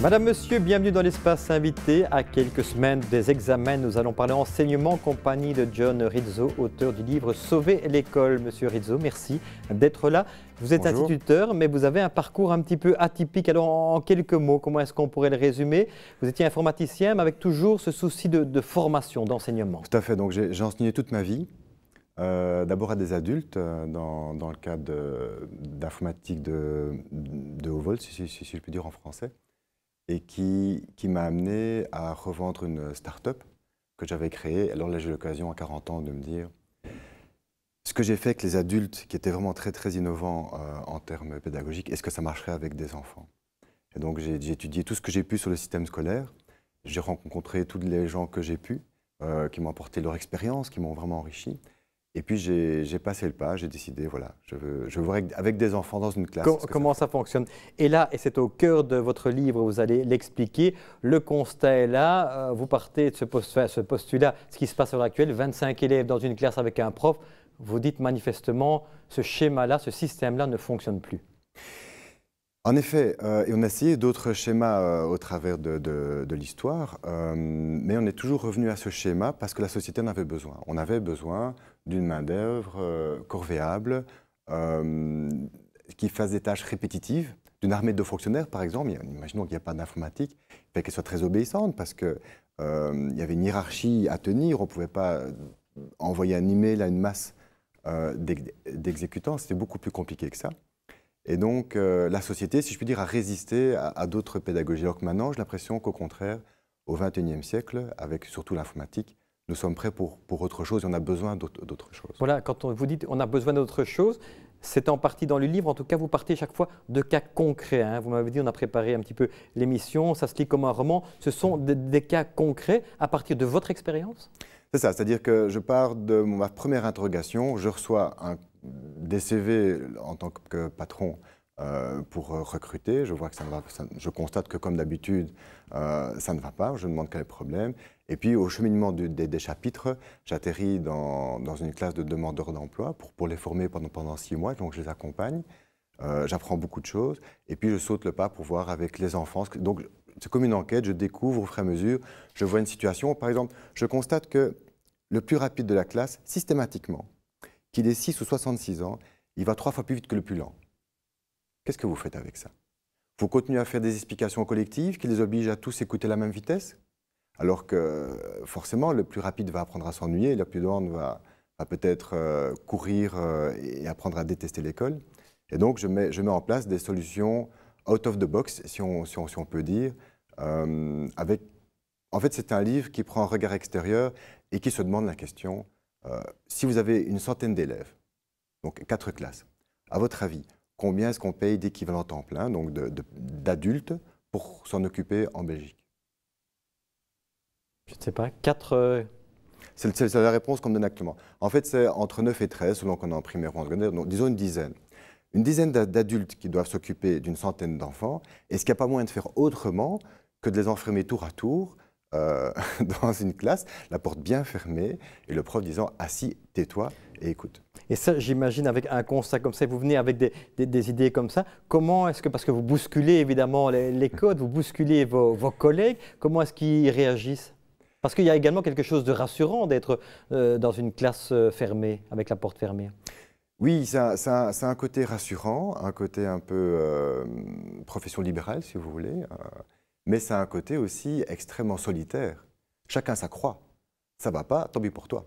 Madame, Monsieur, bienvenue dans l'espace invité. À quelques semaines des examens, nous allons parler enseignement en compagnie de John Rizzo, auteur du livre Sauver l'école. Monsieur Rizzo, merci d'être là. Vous êtes Bonjour. instituteur, mais vous avez un parcours un petit peu atypique. Alors, en quelques mots, comment est-ce qu'on pourrait le résumer? Vous étiez informaticien, mais avec toujours ce souci de formation, d'enseignement. Tout à fait. Donc j'ai enseigné toute ma vie. D'abord à des adultes dans le cadre d'informatique de haut vol, si je puis dire en français, et qui m'a amené à revendre une start-up que j'avais créée. Alors là, j'ai eu l'occasion à 40 ans de me dire ce que j'ai fait avec les adultes, qui étaient vraiment très très innovants en termes pédagogiques, est-ce que ça marcherait avec des enfants? Et donc j'ai étudié tout ce que j'ai pu sur le système scolaire. J'ai rencontré tous les gens que j'ai pu, qui m'ont apporté leur expérience, qui m'ont vraiment enrichi. Et puis j'ai passé le pas, j'ai décidé, voilà, je veux voir avec des enfants dans une classe. Comment ça fonctionne? Et là, et c'est au cœur de votre livre, vous allez l'expliquer, le constat est là, vous partez de ce postulat, ce qui se passe à l'heure actuelle, 25 élèves dans une classe avec un prof, vous dites manifestement, ce schéma-là, ce système-là ne fonctionne plus. En effet, et on a essayé d'autres schémas au travers de l'histoire, mais on est toujours revenu à ce schéma parce que la société en avait besoin. On avait besoin d'une main-d'œuvre corvéable, qui fasse des tâches répétitives, d'une armée de fonctionnaires par exemple. Imaginons qu'il n'y a pas d'informatique, il fallait qu'elle soit très obéissante parce qu'il y avait une hiérarchie à tenir, on ne pouvait pas envoyer un email à une masse d'exécutants, c'était beaucoup plus compliqué que ça. Et donc, la société, si je puis dire, a résisté à d'autres pédagogies. Alors que maintenant, j'ai l'impression qu'au contraire, au XXIe siècle, avec surtout l'informatique, nous sommes prêts pour autre chose et on a besoin d'autre chose. Voilà, quand vous dites on a besoin d'autre chose, c'est en partie dans le livre, en tout cas vous partez chaque fois de cas concrets. Hein. Vous m'avez dit, on a préparé un petit peu l'émission, ça se lit comme un roman. Ce sont des cas concrets à partir de votre expérience? C'est ça, c'est-à-dire que je pars de ma première interrogation, je reçois des CV en tant que patron pour recruter. Je vois que ça ne va, je constate que comme d'habitude, ça ne va pas. Je me demande quel est le problème. Et puis au cheminement des chapitres, j'atterris dans une classe de demandeurs d'emploi pour les former pendant 6 mois. Donc je les accompagne. J'apprends beaucoup de choses. Et puis je saute le pas pour voir avec les enfants. Donc c'est comme une enquête. Je découvre au fur et à mesure. Je vois une situation. Par exemple, je constate que le plus rapide de la classe, systématiquement, qu'il ait 6 ou 66 ans, il va 3 fois plus vite que le plus lent. Qu'est-ce que vous faites avec ça? Vous continuez à faire des explications collectives qui les obligent à tous écouter la même vitesse? Alors que forcément, le plus rapide va apprendre à s'ennuyer, le plus lent va peut-être courir et apprendre à détester l'école. Et donc, je mets en place des solutions out of the box, si on peut dire. En fait, c'est un livre qui prend un regard extérieur et qui se demande la question, si vous avez une centaine d'élèves, donc 4 classes, à votre avis, combien est-ce qu'on paye d'équivalent temps plein, donc d'adultes, pour s'en occuper en Belgique? Je ne sais pas, 4... C'est la réponse qu'on me donne actuellement. En fait, c'est entre 9 et 13, selon qu'on est en primaire ou en secondaire, donc disons une dizaine. Une dizaine d'adultes qui doivent s'occuper d'une centaine d'enfants. Est-ce qu'il n'y a pas moyen de faire autrement que de les enfermer tour à tour dans une classe, la porte bien fermée, et le prof disant « assis, tais-toi et écoute ». Et ça, j'imagine, avec un constat comme ça, vous venez avec des idées comme ça, comment est-ce que, parce que vous bousculez évidemment les codes, vous bousculez vos collègues, comment est-ce qu'ils réagissent? Parce qu'il y a également quelque chose de rassurant d'être dans une classe fermée, avec la porte fermée. Oui, c'est un côté rassurant, un côté un peu profession libérale, si vous voulez, mais c'est un côté aussi extrêmement solitaire. Chacun sa croix. Ça ne va pas, tant pis pour toi.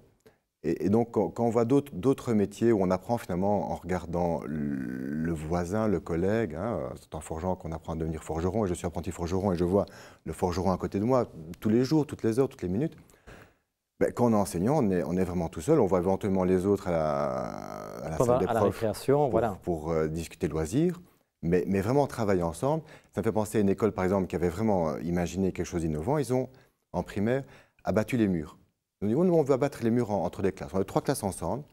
Et donc, quand on voit d'autres métiers où on apprend finalement en regardant le voisin, le collègue, hein, c'est en forgeant qu'on apprend à devenir forgeron, et je suis apprenti forgeron et je vois le forgeron à côté de moi tous les jours, toutes les heures, toutes les minutes. Ben, quand on est enseignant, on est vraiment tout seul. On voit éventuellement les autres à la salle des profs, à la récréation, voilà. pour discuter loisirs. Mais vraiment travailler ensemble, ça me fait penser à une école par exemple qui avait vraiment imaginé quelque chose d'innovant. Ils ont, en primaire, abattu les murs. Nous disons, nous on veut abattre les murs entre les classes. On a 3 classes ensemble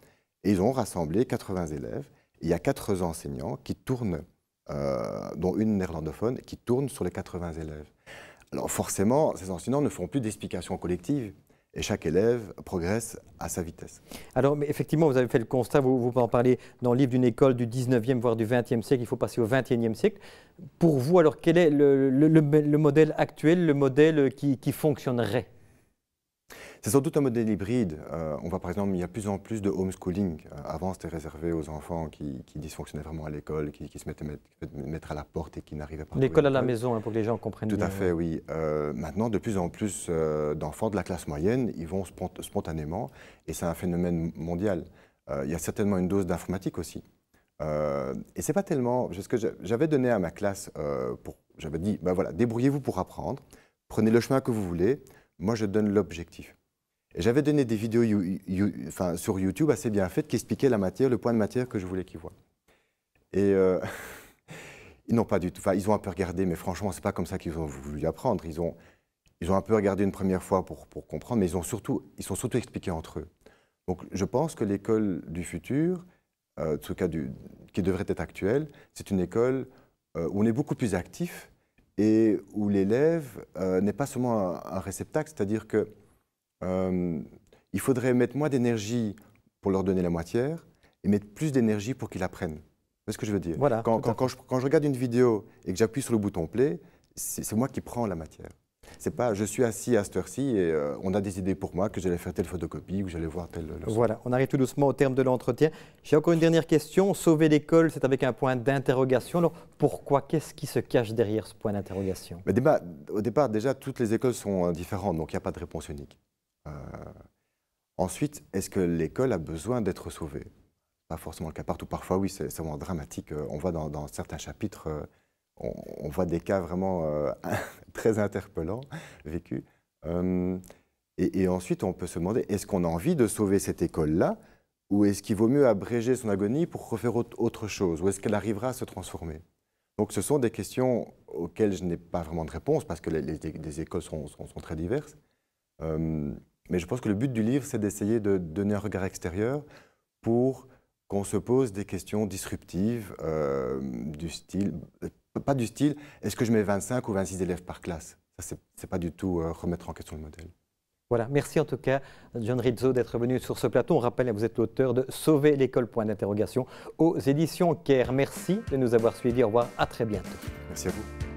et ils ont rassemblé 80 élèves. Et il y a 4 enseignants qui tournent, dont une néerlandophone, qui tourne sur les 80 élèves. Alors forcément, ces enseignants ne font plus d'explications collectives. Et chaque élève progresse à sa vitesse. Alors, mais effectivement, vous avez fait le constat, vous en parlez dans le livre d'une école du 19e, voire du 20e siècle, il faut passer au 21e siècle. Pour vous, alors, quel est le modèle actuel, le modèle qui fonctionnerait? C'est sans doute un modèle hybride. On voit par exemple, il y a de plus en plus de homeschooling. Avant, c'était réservé aux enfants qui dysfonctionnaient vraiment à l'école, qui se mettaient mettre à la porte et qui n'arrivaient pas à l'école à la maison, hein, pour que les gens comprennent Tout bien. à fait, oui. Maintenant, de plus en plus d'enfants de la classe moyenne, ils vont spontanément, et c'est un phénomène mondial. Il y a certainement une dose d'informatique aussi. Et c'est pas tellement... Ce que j'avais donné à ma classe, j'avais dit, ben voilà, débrouillez-vous pour apprendre, prenez le chemin que vous voulez, moi je donne l'objectif. Et j'avais donné des vidéos sur YouTube assez bien faites qui expliquaient la matière, le point de matière que je voulais qu'ils voient. Et ils n'ont pas du tout... Enfin, ils ont un peu regardé, mais franchement, c'est pas comme ça qu'ils ont voulu apprendre. Ils ont un peu regardé une première fois pour comprendre, mais ils sont surtout expliqués entre eux. Donc, je pense que l'école du futur, en tout cas qui devrait être actuelle, c'est une école où on est beaucoup plus actif et où l'élève n'est pas seulement un réceptacle, c'est-à-dire que il faudrait mettre moins d'énergie pour leur donner la matière et mettre plus d'énergie pour qu'ils apprennent. C'est ce que je veux dire. Voilà, quand je regarde une vidéo et que j'appuie sur le bouton play, c'est moi qui prends la matière. C'est pas je suis assis à cette heure-ci et on a des idées pour moi que j'allais faire telle photocopie ou j'allais voir telle leçon. Voilà, on arrive tout doucement au terme de l'entretien. J'ai encore une dernière question. Sauver l'école, c'est avec un point d'interrogation. Alors pourquoi? Qu'est-ce qui se cache derrière ce point d'interrogation? Au départ, déjà, toutes les écoles sont différentes, donc il n'y a pas de réponse unique. Ensuite, est-ce que l'école a besoin d'être sauvée? Pas forcément le cas partout. Parfois, oui, c'est vraiment dramatique. On voit dans certains chapitres, on voit des cas vraiment très interpellants vécus. Et ensuite, on peut se demander, est-ce qu'on a envie de sauver cette école-là ou est-ce qu'il vaut mieux abréger son agonie pour refaire autre chose? Ou est-ce qu'elle arrivera à se transformer? Donc, ce sont des questions auxquelles je n'ai pas vraiment de réponse parce que les écoles sont très diverses. Mais je pense que le but du livre, c'est d'essayer de donner un regard extérieur pour qu'on se pose des questions disruptives du style, pas du style, est-ce que je mets 25 ou 26 élèves par classe? Ça, c'est pas du tout remettre en question le modèle. Voilà, merci en tout cas, John Rizzo, d'être venu sur ce plateau. On rappelle, vous êtes l'auteur de Sauver l'école, point d'interrogation, aux éditions Caire. Merci de nous avoir suivis. Au revoir, à très bientôt. Merci à vous.